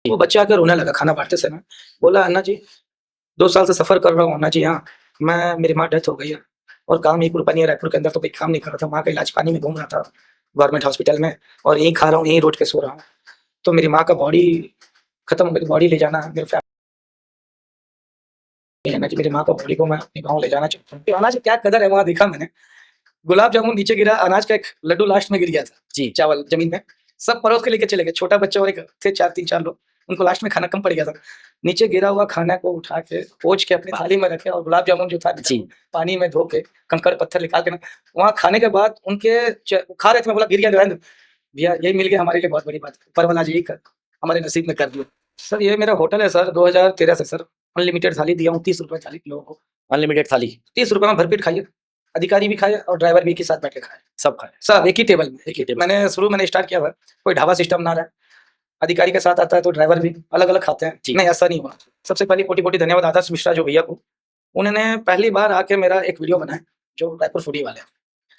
वो बच्चा आके रोने लगा खाना बाँटते समय। बोला, "अन्ना जी, 2 साल से सफ़र कर रहा हूँ अन्ना जी यहाँ। मेरी माँ डेथ हो गई है और काम एक रुपया नहीं है, रायपुर के अंदर तो कोई काम नहीं कर रहा था। माँ का इलाज पानी में घूम रहा था गवर्नमेंट हॉस्पिटल में और यहीं खा रहा हूँ, यहीं रोड पे सो रहा हूँ। तो मेरी माँ का बॉडी खत्म हो गई, बॉडी ले जाना है, मेरे फैमिली है ना जी, मेरी माँ का बॉडी को मैं अपने गाँव ले जाना चाहता हूँ। तो अनाज की क्या कदर है वहाँ देखा मैंने। गुलाब जामुन नीचे गिरा, अनाज का एक लड्डू लास्ट में गिर गया था, जी। चावल ज़मीन में। सब परोस के लेके चले गए, छोटा बच्चा और एक थे 4 3-4 लोग, उनको लास्ट में खाना कम पड़ गया था। नीचे गिरा हुआ खाना को उठा के, पोंछ के अपनी थाली में रखे और गुलाब जामुन जो था जी। पानी में धो के, कंकड़-पत्थर निकाल के ना, वहाँ खाने के बाद उनके खा रहे थे, मैं बोला गिर गया रहने दो। भैया यही मिल गया हमारे लिए बहुत बड़ी बात है, ऊपर वाला आज यही कर हमारे नसीब में कर दिया। सर ये मेरा होटल है सर, 2013 से सर, अनलिमिटेड थाली दिया हूँ, ₹30 थाली लोगों को। अनलिमिटेड थाली। ₹30 में भरपेट खाइए। अधिकारी भी खाए और ड्राइवर भी एक ही साथ बैठ के खाए। सब खाए। सब एक ही टेबल में, एक ही टेबल। मैंने स्टार्ट किया हुआ है, कोई ढाबा सिस्टम ना रहे। अधिकारी के साथ आता है तो ड्राइवर भी अलग-अलग खाते हैं। जी। नहीं, ऐसा नहीं हुआ। सबसे पहले कोटि-कोटि धन्यवाद आदर्श मिश्रा जो भैया को। उन्होंने पहली बार आके मेरा एक वीडियो बनाया, जो रायपुर फूडी वाले हैं।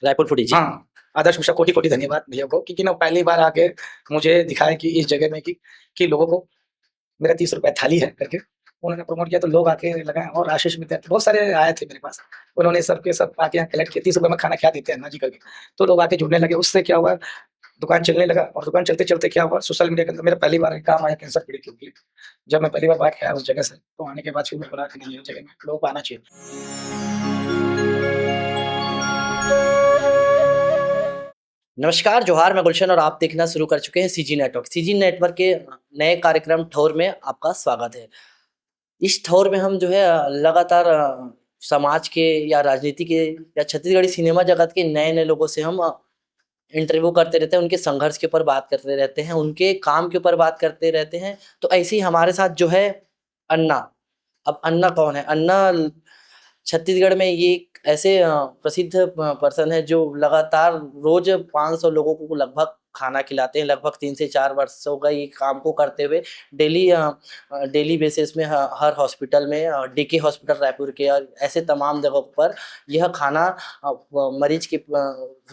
रायपुर फूडी जी। हाँ, आदर्श मिश्रा कोटि-कोटि धन्यवाद भैया को क्योंकि ना पहली बार आके मुझे दिखाया कि इस जगह में कि लोगों को मेरा ₹30 थाली है करके, उन्होंने प्रमोट किया तो लोग आके लगाए और आशीष मित्र बहुत सारे आए थे मेरे पास। उन्होंने सब के सब आके यहाँ कलेक्ट किए, ₹30 में खाना क्या देते हैं अन्ना जी करके। तो लोग आके जुड़ने लगे, उससे क्या हुआ दुकान चलने लगा और दुकान चलते-चलते क्या हुआ सोशल मीडिया के अंदर मेरा पहली बार काम आया कैंसर पीड़ित लोगों के लिए। जब मैं पहली बार बात किया उस जगह से, तो आने के बाद फिर मेरे को लगा कि नहीं ये जगह में लोगों को आना चाहिए। नमस्कार, जोहार, मैं गुलशन और आप देखना शुरू कर चुके हैं सीजी नेटवर्क। सीजी नेटवर्क के नए कार्यक्रम ठौर में आपका स्वागत है। इस ठौर में हम जो है लगातार समाज के या राजनीति के या छत्तीसगढ़ी सिनेमा जगत के नए-नए लोगों से हम इंटरव्यू करते रहते हैं, उनके संघर्ष के ऊपर बात करते रहते हैं, उनके काम के ऊपर बात करते रहते हैं। तो ऐसे ही हमारे साथ जो है अन्ना। अब अन्ना कौन है? अन्ना छत्तीसगढ़ में ये एक ऐसे प्रसिद्ध पर्सन है जो लगातार रोज 500 लोगों को लगभग खाना खिलाते हैं। लगभग 3 से 4 वर्ष हो गए ये काम को करते हुए। डेली बेसिस में हर हॉस्पिटल में डीके हॉस्पिटल रायपुर के और ऐसे तमाम जगहों पर यह खाना मरीज के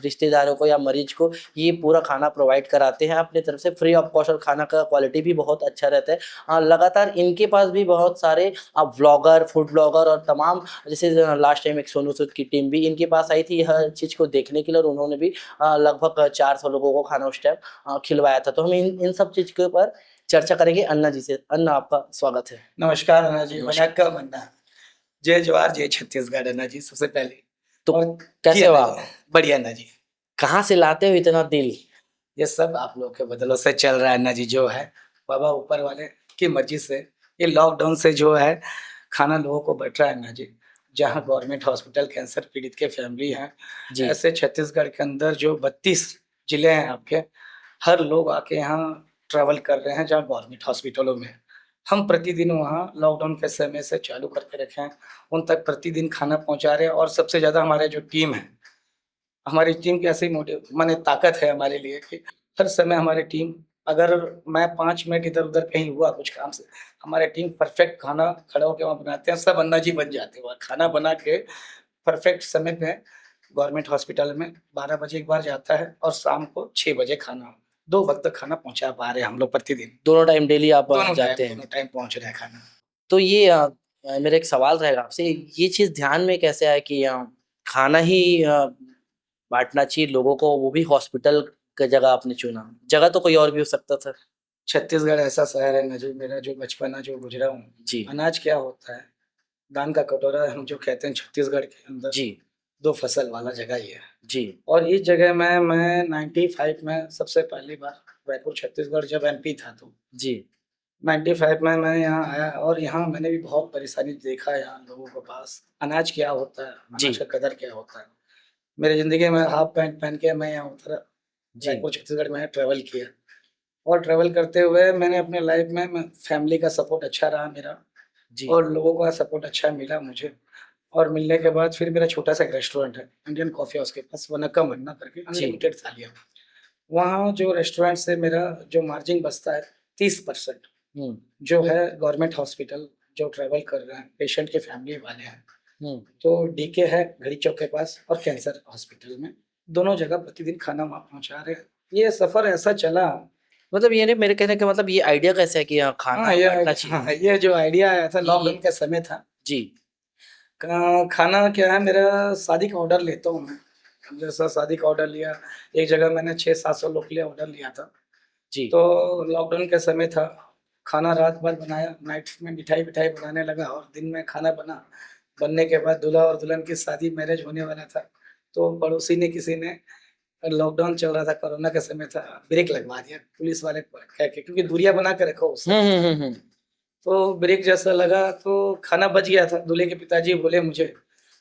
रिश्तेदारों को या मरीज को ये पूरा खाना प्रोवाइड कराते हैं अपनी तरफ से फ्री ऑफ कॉस्ट और खाना का क्वालिटी भी बहुत अच्छा रहता है। लगातार इनके पास भी बहुत सारे व्लॉगर, फूड ब्लॉगर और तमाम जैसे लास्ट टाइम एक सोनू सूद की टीम भी इनके पास आई थी हर चीज़ को देखने के लिए और उन्होंने भी लगभग 400 लोगों को खाना उस टाइम खिलवाया था। तो हम इन सब चीज़ के ऊपर चर्चा करेंगे अन्ना जी से। अन्ना आपका स्वागत है। नमस्कार अन्ना जी, नमस्कार। वणक्कम अन्ना। जय जवाहर, जय छत्तीसगढ़ अन्ना जी सबसे पहले। तो और जी कैसे हो अन्ना आप? जी, बढ़िया अन्ना जी। कहाँ से लाते हो इतना दिल? ये सब आप लोगों के बदौलत से चल रहा है अन्ना जी जो है, बाबा ऊपर वाले की मर्ज़ी से। ये लॉकडाउन से जो है, खाना लोगों को बँट रहा है अन्ना जी। जहाँ गवर्नमेंट हॉस्पिटल कैंसर पीड़ित के फैमिली हैं, जी। ऐसे छत्तीसगढ़ के अंदर जो 32 जिले हैं आपके, हर लोग आके यहाँ ट्रैवल कर रहे हैं, जहाँ गवर्नमेंट हॉस्पिटलों में। हम प्रतिदिन वहाँ लॉकडाउन के समय से चालू करके रखे हैं, उन तक प्रतिदिन खाना पहुँचा रहे हैं और सबसे ज़्यादा हमारे जो टीम है, हमारी टीम की ऐसी मोटिव माने ताकत है हमारे लिए कि हर समय हमारी टीम अगर मैं 5 मिनट इधर-उधर कहीं हुआ कुछ काम से, हमारी टीम परफेक्ट खाना खड़ा होके वहाँ बनाते हैं, सब अन्ना जी बन जाते हैं वहाँ। खाना बना के परफेक्ट समय पे गवर्नमेंट हॉस्पिटल में 12 बजे एक बार जाता है और शाम को 6 बजे खाना। 2 वक़्त तक खाना पहुँचा पा रहे हैं हम लोग प्रतिदिन। दोनों टाइम डेली आप जाते हैं। दोनों टाइम पहुँच रहा है खाना। तो ये मेरा एक सवाल रहेगा आपसे, ये चीज़ ध्यान में कैसे आया कि खाना ही बाँटना चाहिए लोगों को, वो भी हॉस्पिटल का जगह आपने चुना? जगह तो कोई और भी हो सकता था। छत्तीसगढ़ ऐसा शहर है ना जी, मेरा जो बचपना जो गुज़रा हूँ, जी। अनाज क्या होता है? दान का कटोरा हम जो कहते हैं छत्तीसगढ़ के अंदर, जी। 2 फसल वाला जगह ही है। जी। और इस जगह में मैं 95 में सबसे पहली बार रायपुर छत्तीसगढ़ जब एमपी था तो जी। 95 में मैं यहाँ आया और यहाँ मैंने भी बहुत परेशानी देखा है यहाँ लोगों के पास। अनाज क्या होता है, जी। अनाज का कदर क्या होता है। मेरी ज़िंदगी में हाफ पैंट पहन के मैं यहाँ उतरा, जी। रायपुर छत्तीसगढ़ में ट्रैवल किया और ट्रैवल करते हुए मैंने अपने लाइफ़ में मैं फैमिली का सपोर्ट अच्छा रहा मेरा जी। और लोगों का सपोर्ट अच्छा मिला मुझे। और मिलने के बाद फिर मेरा छोटा-सा एक रेस्टोरेंट है, इंडियन कॉफ़ी हाउस के पास वनक्कम अन्ना करके जी। अनलिमिटेड थालियाँ। वहाँ जो रेस्टोरेंट से मेरा जो मार्जिन बचता है 30% हुँ। जो है गवर्नमेंट हॉस्पिटल जो ट्रैवल कर रहे हैं, पेशेंट के फैमिली वाले हैं, हुँ। तो डीके है घड़ी चौक के पास और कैंसर हॉस्पिटल में, दोनों जगह प्रतिदिन खाना वहाँ पहुँचा रहे हैं। ये सफ़र ऐसा चला मतलब ये नहीं, मेरे कहने का मतलब ये आइडिया कैसे है कि हाँ, खाना ये बाँटना चाहिए? हाँ, ये जो आइडिया आया था ये लॉकडाउन के समय था। जी, खाना क्या है, मेरा शादी का ऑर्डर लेता हूँ मैं। अब जैसा शादी का ऑर्डर लिया, एक जगह मैंने 600-700 लोग के लिए ऑर्डर लिया था। जी, तो लॉकडाउन के समय था, खाना रात भर बनाया, नाइट में मिठाई-विठाई बनाने लगा और दिन में खाना बना। बनने के बाद दूल्हा और दुल्हन की शादी मैरिज होने वाला था। तो पड़ोसी ने किसी ने लॉकडाउन चल रहा था, कोरोना का समय था, ब्रेक लगवा दिया पुलिस वाले को कह के, क्योंकि दूरियाँ बना के रखो उस हुँ, समय। हुँ, हुँ, हुँ, तो ब्रेक जैसा लगा तो खाना बच गया था। दूल्हे के पिताजी बोले मुझे,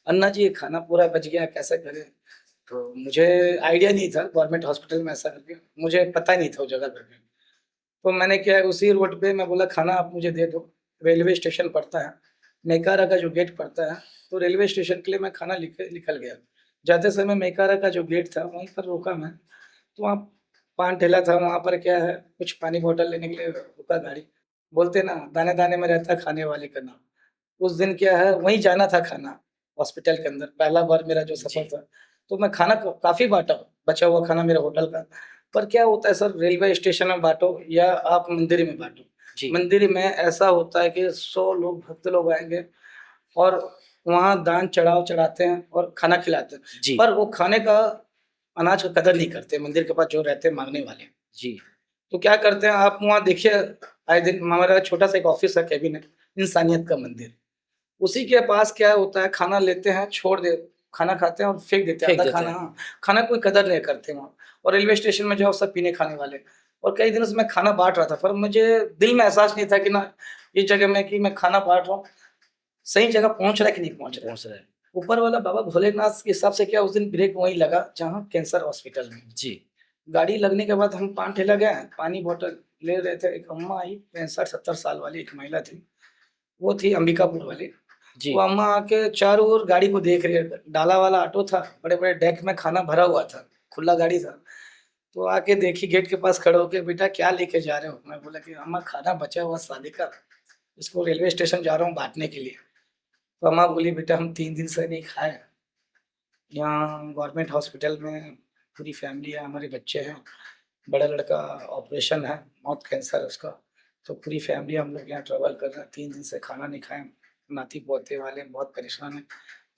"अन्ना जी, ये खाना पूरा बच गया, कैसे करें?" तो मुझे आइडिया नहीं था गवर्नमेंट हॉस्पिटल में ऐसा करके, मुझे पता नहीं था वो जगह करके। तो मैंने क्या है, उसी रोड पे मैं बोला खाना आप मुझे दे दो। रेलवे स्टेशन पड़ता है, मेकारा का जो गेट पड़ता है, तो रेलवे स्टेशन के लिए मैं खाना लेके निकल गया। जाते समय मेकारा का जो गेट था वहीं पर रुका मैं, तो वहाँ पान ठेला था, वहाँ पर क्या है, कुछ पानी बॉटल लेने के लिए रुका गाड़ी। बोलते ना दाने-दाने में रहता है खाने वाले का नाम। उस दिन क्या है, वहीं जाना था खाना, हॉस्पिटल के अंदर, पहला बार मेरा जो जी, सफ़र था। तो मैं खाना क काफ़ी बाँटा, बचा हुआ खाना मेरे होटल का। पर क्या होता है सर, रेलवे स्टेशन में बाँटो या आप मंदिर में बाँटो। जी, मंदिर में ऐसा होता है कि 100 लोग, भक्त लोग आएँगे और वहाँ दान चढ़ाव चढ़ाते हैं और खाना खिलाते हैं। जी, पर वो खाने का अनाज का कदर नहीं करते, मंदिर के पास जो रहते हैं माँगने वाले। जी, तो क्या करते हैं आप वहाँ देखिए, आए दिन हमारा छोटा-सा एक ऑफ़िस है, केबिन है, इंसानियत का मंदिर। उसी के पास क्या होता है, खाना लेते हैं, छोड़ दे खाना खाते हैं और फेंक देते हैं फेंक आधा देते खाना, हैं। हाँ, खाना कोई कदर नहीं करते वहाँ। और रेलवे स्टेशन में जाओ सब पीने खाने वाले। और कई दिनों से मैं खाना बाँट रहा था, पर मुझे दिल में एहसास नहीं था कि ना इस जगह में कि मैं खाना बाँट रहा हूँ, सही जगह पहुँच रहा है कि नहीं पहुँच रहा है। पहुँच रहा है। ऊपर वाला बाबा भोलेनाथ के हिसाब से क्या उस दिन ब्रेक वहीं लगा जहाँ कैंसर हॉस्पिटल में। जी, गाड़ी लगने के बाद हम पान ठेला गए, पानी बॉटल ले रहे थे, एक अम्मा आई 65-70 साल वाली एक महिला थी, वो थी अंबिकापुर वाली। जी, वो अम्मा आके चारों ओर गाड़ी को देख रही है, डाला वाला ऑटो था, बड़े-बड़े डेक में खाना भरा हुआ था, खुला गाड़ी था। तो आके देखी गेट के पास खड़े होके, "बेटा क्या लेके जा रहे हो?" मैं बोला कि अम्मा खाना बचा हुआ शादी का, इसको रेलवे स्टेशन जा रहा हूँ बाँटने के लिए। तो अम्मा बोली, "बेटा हम 3 दिन से नहीं खाए, यहाँ गवर्नमेंट हॉस्पिटल में पूरी फैमिली है, हमारे बच्चे हैं, बड़ा लड़का ऑपरेशन है, माउथ कैंसर है उसका, तो पूरी फैमिली हम लोग यहाँ ट्रैवल कर रहे हैं, 3 दिन से खाना नहीं खाए, नाती-पोते वाले बहुत परेशान हैं,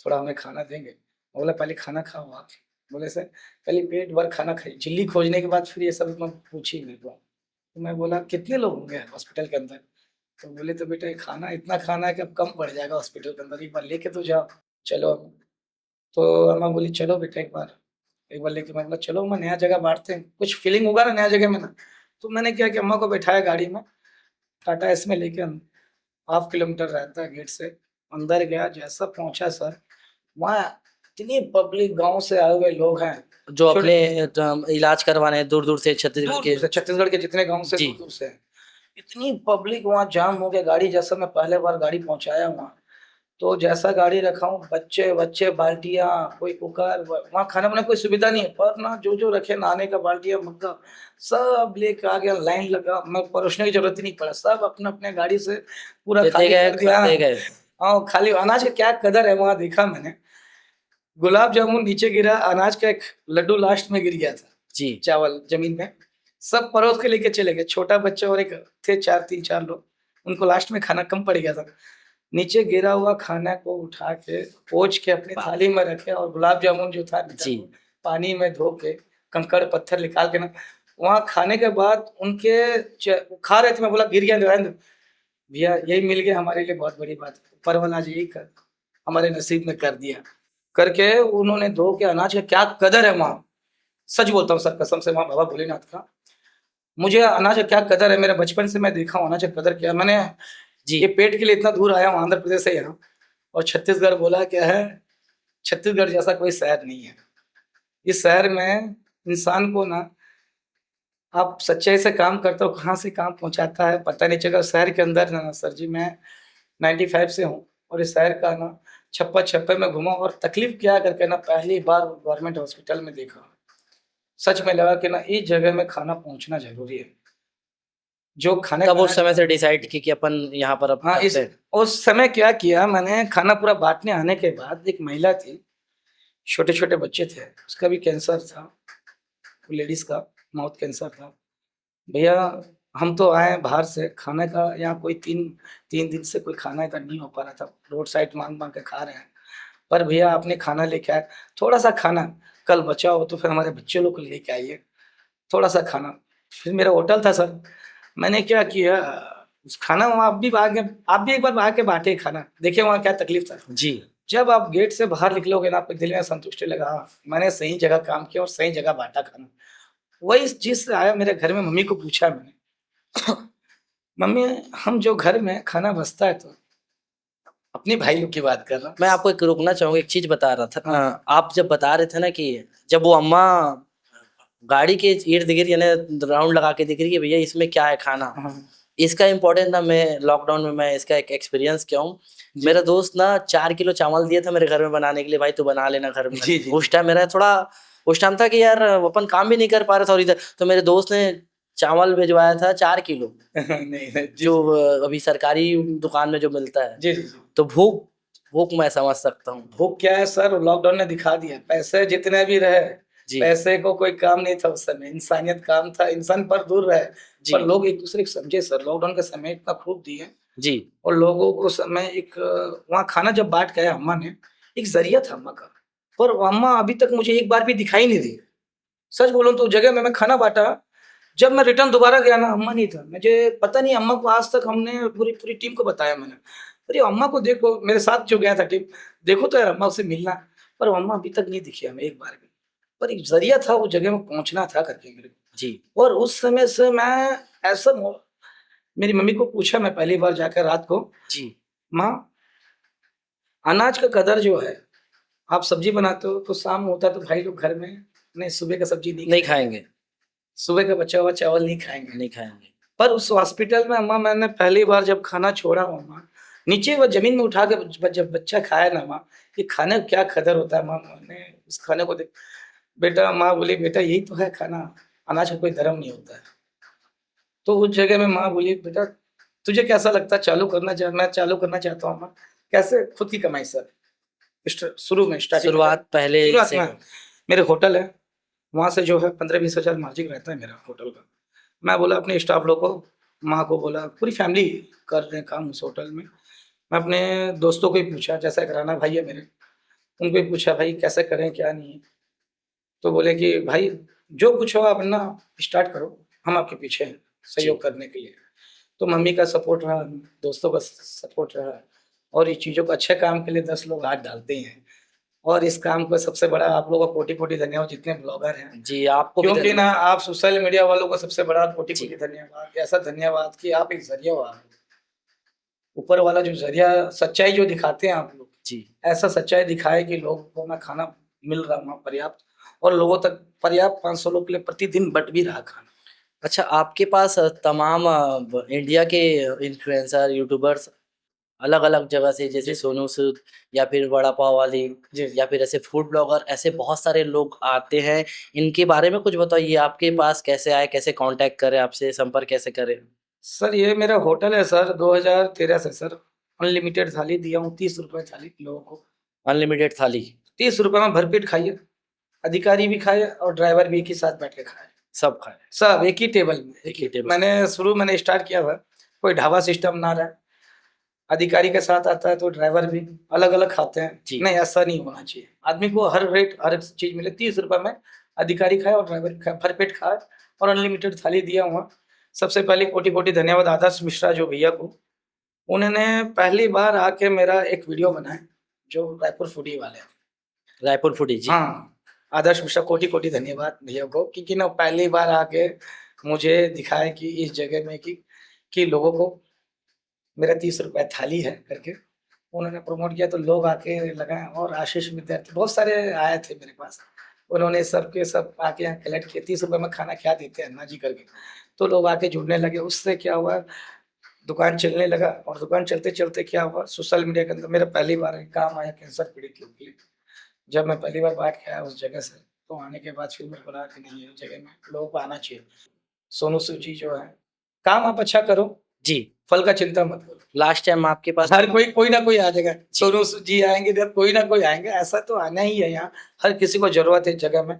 थोड़ा हमें खाना देंगे?" मैं बोला, "पहले खाना खाओ आप।" बोले, "सर पहले पेट भर खाना खाइए।" झिल्ली खोजने के बाद फिर ये सब म पूछी मेरे को। तो मैं बोला, "कितने लोग होंगे हॉस्पिटल के अंदर?" तो बोले, "तो बेटा ये खाना इतना खाना है कि अब कम पड़ जाएगा हॉस्पिटल के अंदर, एक बार लेके तो जाओ।" चलो, तो अम्मा बोली, "चलो बेटा एक बार लेके।" मैं बोला, "चलो अम्मा नया जगह बाँटते हैं, कुछ फीलिंग होगा ना नया जगह में ना।" तो मैंने क्या किया, अम्मा को बैठाया गाड़ी में, टाटा एस में लेके हाफ किलोमीटर रहता है गेट से, अंदर गया, जैसा पहुँचा सर, वहाँ इतनी पब्लिक गाँव से आए हुए लोग हैं, जो छोटे अपने इलाज करवाने दूर-दूर से छत्तीसगढ़ के दूर-दूर से, छत्तीसगढ़ के जितने गाँव से जी, दूर-दूर से हैं। इतनी पब्लिक वहाँ जाम हो गया, गाड़ी जैसा मैं पहले बार गाड़ी पहुँचाया वहाँ, तो जैसा गाड़ी रखा हूँ, बच्चे-वच्चे, बाल्टियाँ, कोई कुकर व वहाँ खाना बनाने की कोई सुविधा नहीं है, पर ना जो-जो रखे नहाने का बाल्टियाँ, मग्गा, सब लेके आ गया, लाइन लगा, मैं परोसने की ज़रूरत ही नहीं पड़ा, सब अपने-अपने गाड़ी से पूरा देते खाली गए, कर दिया। खाते गए। हाँ, खाली अनाज का क्या कदर है वहाँ देखा मैंने। गुलाब जामुन नीचे गिरा, अनाज का एक लड्डू लास्ट में गिर गया था, जी, चावल ज़मीन में। सब परोस के लेके चले गए, छोटा बच्चा और एक थे 4 3-4 लोग, उनको लास्ट में खाना कम पड़ गया था। नीचे गिरा हुआ खाना को उठा के, पोंछ के अपनी वाह! थाली में रखे और गुलाब जामुन जो था जी, पानी में धो के, कंकड़-पत्थर निकाल के ना, वहाँ खाने के बाद उनके च खा रहे थे, मैं बोला गिर गया रहने दो। भैया यही मिल गया हमारे लिए बहुत बड़ी बात है। ऊपर वाला आज यही कर हमारे नसीब में कर दिया। करके उन्होंने धो के अनाज का क्या कदर है वहाँ। सच बोलता हूँ सर कसम से वहाँ बाबा भोलेनाथ का। मुझे अनाज का क्या कदर है, मेरे बचपन से मैं देखा हूँ अनाज का कदर क्या है। मैंने जी, ये पेट के लिए इतना दूर आया हूँ आंध्र प्रदेश से यहाँ और छत्तीसगढ़ बोला क्या है, छत्तीसगढ़ जैसा कोई शहर नहीं है। इस शहर में इंसान को ना आप सच्चाई से काम करते हो, कहाँ से काम पहुँचाता है पता नहीं चलेगा। शहर के अंदर ना सर जी मैं 95 से हूँ और इस शहर का ना छप्पा-छप्पा में घूमा और तकलीफ़ क्या करके ना पहली बार गवर्नमेंट हॉस्पिटल में देखा। सच में लगा कि ना इस जगह में खाना पहुँचना ज़रूरी है। जो खाने तब का उस अनाज समय से डिसाइड की कि अपन यहाँ पर अब हाँ, करते इस हैं। उस समय क्या किया मैंने खाना पूरा बाँटने आने के बाद एक महिला थी, छोटे-छोटे बच्चे थे, उसका भी कैंसर था, लेडीज़ का माउथ कैंसर था। भैया हम तो आए बाहर से, खाने का यहाँ कोई 3 दिन से कोई खाना इधर नहीं हो पा रहा था। रोड साइड माँग-माँग के खा रहे हैं। पर भैया आपने खाना लेके आए, थोड़ा-सा खाना कल बचा हो तो फिर हमारे बच्चे लोग को लेके आइए, थोड़ा-सा खाना। फिर मेरा होटल था सर, मैंने क्या किया, उस खाना वहाँ आप भी एक बार आके बाँटिए खाना, देखिए वहाँ क्या तकलीफ था। जी, जब आप गेट से बाहर निकलोगे ना, आपके दिल में संतुष्टि लगा, हाँ, मैंने सही जगह काम किया और सही जगह बाँटा खाना। वही चीज़ से आया मेरे घर में, मम्मी को पूछा मैंने, मम्मी हम जो घर में खाना बचता है तो अपने भाई लोग की बात कर रहा हूँ। मैं आपको एक रोकना चाहूँगा, एक चीज़ बता रहा था। हाँ। आप जब बता रहे थे ना कि जब वो अम्मा गाड़ी के इर्द-गिर्द यानी राउंड लगा के देख रही है, भैया इसमें क्या है खाना? हाँ, इसका इम्पोर्टेंस ना मैं लॉकडाउन में मैं इसका एक एक्सपीरियंस किया हूँ। जी। मेरा दोस्त ना 4 किलो चावल दिया था मेरे घर में बनाने के लिए, भाई तू बना लेना घर में। जी, जी। उस टाइम मेरा थोड़ा उस टाइम था कि यार अपन काम भी नहीं कर पा रहे थे और इधर तो मेरे दोस्त ने चावल भिजवाया था 4 किलो, नहीं, नहीं, जी, जो जी। अभी सरकारी दुकान में जो मिलता है। जी, जी, जी। तो भूख भूख मैं समझ सकता हूँ। भूख क्या है सर, लॉकडाउन ने दिखा दिया, पैसे जितने भी रहे, जी, पैसे को कोई काम नहीं था उस समय, इंसानियत काम था, इंसान पर दूर रहे, जी, पर लोग एक-दूसरे को समझे सर, लॉकडाउन के समय इतना खूब दिए जी, और लोगों को उस समय वहाँ खाना जब बाँट के आए अम्मा ने, एक ज़रिया था अम्मा का, पर वो अम्मा अभी तक मुझे एक बार भी दिखाई नहीं दी। सच बोलूँ तो जगह में मैं खाना बाँटा, जब मैं रिटर्न दोबारा गया ना अम्मा नहीं था। मुझे पता नहीं अम्मा को आज तक हमने पूरी पूरी टीम को बताया मैंने। अरे अम्मा को देखो, मेरे साथ जो गया था टीम, देखो तो यार अम्मा से मिलना, पर वो अम्मा अभी तक नहीं दिखी हमें एक बार भी। पर एक ज़रिया था वो जगह में पहुँचना था करके मेरे जी, को। और उस समय से मैं ऐसा मो मेरी मम्मी को पूछा मैं पहली बार जाकर रात को, जी, माँ अनाज का कदर जो है, आप सब्ज़ी बनाते हो तो शाम होता है तो भाई लोग घर में नहीं सुबह का सब्ज़ी नहीं नहीं खाएँगे। खाएँगे, सुबह का बचा हुआ चावल नहीं खाएँगे। नहीं खाएँगे। पर उस हॉस्पिटल में अम्मा मैंने पहली बार जब खाना छोड़ा अम्मा, नीचे वो ज़मीन में उठा के जब बच्चा खाया ना माँ, ये खाने का क्या कदर होता है माँ, मैंने उस खाने को देख बेटा माँ बोली बेटा यही तो है खाना, अनाज का कोई धर्म नहीं होता है। तो उस जगह में माँ बोली बेटा तुझे कैसा लगता है मैं चालू करना चाहता हूँ अम्मा, कैसे खुद की कमाई सर, शुरू में स्टार्टिंग में जब शुरुआत पहले शुरुआत से में मेरे होटल है, वहाँ से जो है 15-20 हज़ार मार्जिन रहता है मेरा होटल का। मैं बोला अपने स्टाफ लोग को, माँ को बोला, पूरी फैमिली कर रहे हैं काम उस होटल में। मैं अपने दोस्तों को ही पूछा, जैसा एक राना भाई है मेरे, उनको ही पूछा भाई कैसे करें, क्या नहीं है? तो बोले कि भाई जो कुछ हो आप ना स्टार्ट करो, हम आपके पीछे हैं जी, सहयोग करने के लिए। तो मम्मी का सपोर्ट रहा, दोस्तों का सपोर्ट रहा और इस चीज़ों को अच्छे काम के लिए 10 लोग हाथ डालते ही हैं। और इस काम को सबसे बड़ा आप लोगों का कोटि-कोटि धन्यवाद जितने ब्लॉगर हैं। जी, आपको भी क्योंकि ना धन्यवाद। आप सोशल मीडिया वालों को सबसे बड़ा जी, कोटि-कोटि धन्यवाद। ऐसा धन्यवाद कि आप एक ज़रिया हो आप। ऊपर वाला जो ज़रिया सच्चाई जो दिखाते हैं आप लोग, जी। ऐसा सच्चाई दिखाए कि लोगों को ना खाना मिल रहा वहाँ पर्याप्त और लोगों तक पर्याप्त 500 लोग के लिए प्रतिदिन बँट भी रहा खाना। अच्छा आपके पास तमाम इंडिया के इन्फ्लुएंसर, यूट्यूबर्स अलग-अलग जगह से जैसे जी, सोनू सूद या फिर वड़ा पाव वाली जी, जी। या फिर ऐसे फूड ब्लॉगर ऐसे बहुत सारे लोग आते हैं। इनके बारे में कुछ बताइए, आपके पास कैसे आए, कैसे कॉन्टैक्ट करें आपसे, संपर्क कैसे करें? सर ये मेरा होटल है सर 2013 से सर, अनलिमिटेड थाली दिया हूँ ₹30 थाली लोगों को। अनलिमिटेड थाली, ₹30 में भरपेट खाइए, अधिकारी भी खाए और ड्राइवर भी एक ही साथ बैठ के खाए। सब खाएँ, सब एक ही टेबल में, एक एक ही ही टेबल। मैंने स्टार्ट किया था, कोई ढाबा सिस्टम ना रहे, अधिकारी के साथ आता है तो ड्राइवर भी, अलग-अलग खाते हैं। जी, नहीं ऐसा नहीं होना चाहिए, आदमी को हर रेट हर चीज़ मिले ₹30 में अधिकारी खाए और ड्राइवर भी खाए, भरपेट खाए और अनलिमिटेड थाली दिया हुआ। सबसे पहले कोटि-कोटि धन्यवाद आदर्श मिश्रा जो भैया को, उन्होंने पहली बार आके मेरा एक वीडियो बनाया, जो रायपुर फूडी वाले हैं। रायपुर फूडी जी, हाँ, आदर्श मिश्रा कोटि-कोटि धन्यवाद भैया को क्योंकि ना पहली बार आके मुझे दिखाया कि इस जगह में कि लोगों को मेरा ₹30 थाली है करके, उन्होंने प्रमोट किया तो लोग आके लगाए और आशीष विद्यार्थी बहुत सारे आए थे मेरे पास। उन्होंने सब के सब आके यहाँ कलेक्ट किए, ₹30 में खाना क्या देते हैं अन्ना जी करके। तो लोग आके जुड़ने लगे, उससे क्या हुआ दुकान चलने लगा और दुकान चलते-चलते क्या हुआ सोशल मीडिया के अंदर मेरा पहली बार काम आया कैंसर पीड़ित लोग के लिए। जब मैं पहली बार बाँट के आया उस जगह से, तो आने के बाद फिर मेरे को लगा कि नहीं इस जगह में लोगों को आना चाहिए। सोनू सूद जी जो है, काम आप अच्छा करो, जी। फल का चिंता मत करो। लास्ट टाइम आपके पास हर कोई ना कोई आ जाएगा। जी, सोनू सूद जी आएँगे इधर कोई ना कोई आएँगे, ऐसा तो आना ही है यहाँ। हर किसी को ज़रूरत है इस जगह में।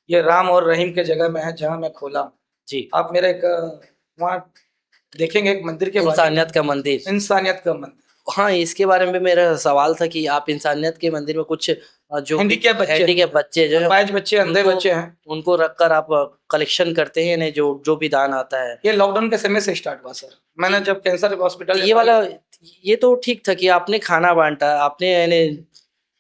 ये राम और रहीम के जगह में है जहाँ मैं खोला हूँ। जी, आप मेरा एक वहाँ देखेंगे एक मंदिर के बाजू में इंसानियत का मंदिर। इंसानियत का मंदिर, हाँ, इसके बारे में मेरा सवाल था कि आप इंसानियत के मंदिर में कुछ जो भी हैंडीकैप बच्चे हैंडीकैप बच्चे जो हैं अपाहिज बच्चे, अंधे उनको बच्चे हैं। उनको रखकर आप कलेक्शन करते हैं यानी जो भी दान आता है? ये लॉकडाउन के समय से स्टार्ट हुआ सर। मैंने जी। जब कैंसर हॉस्पिटल ये वाला ये तो ठीक था कि आपने खाना बाँटा, आपने यानी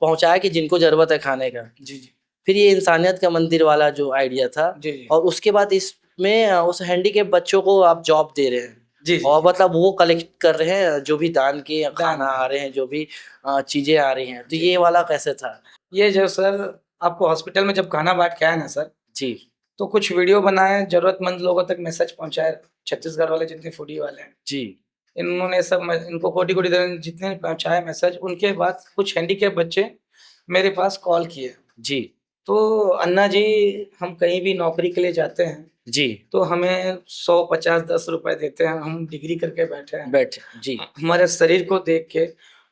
पहुँचाया कि जिनको ज़रूरत है खाने का। जी, जी। फिर ये इंसानियत का मंदिर वाला जो आइडिया था जी, जी। और उसके बाद इसमें उस हैंडीकैप बच्चों को आप जॉब दे रहे हैं जी, जी, और जी। मतलब वो कलेक्ट कर रहे हैं जो भी दान के दान खाना में। आ रहे हैं, जो भी चीज़ें आ रही हैं। तो जी। ये वाला कैसे था? ये जो सर आपको हॉस्पिटल में जब खाना बाँट के आए ना सर, जी, तो कुछ वीडियो बनाए, ज़रूरतमंद लोगों तक मैसेज पहुँचाए, छत्तीसगढ़ वाले जितने फूडी वाले हैं। जी, इन्होंने सब इनको कोटि-कोटि देर जितने पहुँचाए मैसेज, उनके बाद कुछ हैंडीकैप बच्चे मेरे पास कॉल किए। जी, तो अन्ना जी, हम कहीं भी नौकरी के लिए जाते हैं, जी, तो हमें 100, 50, ₹10 देते हैं। हम डिग्री करके बैठे हैं। बैठ जी, हमारे शरीर को देख के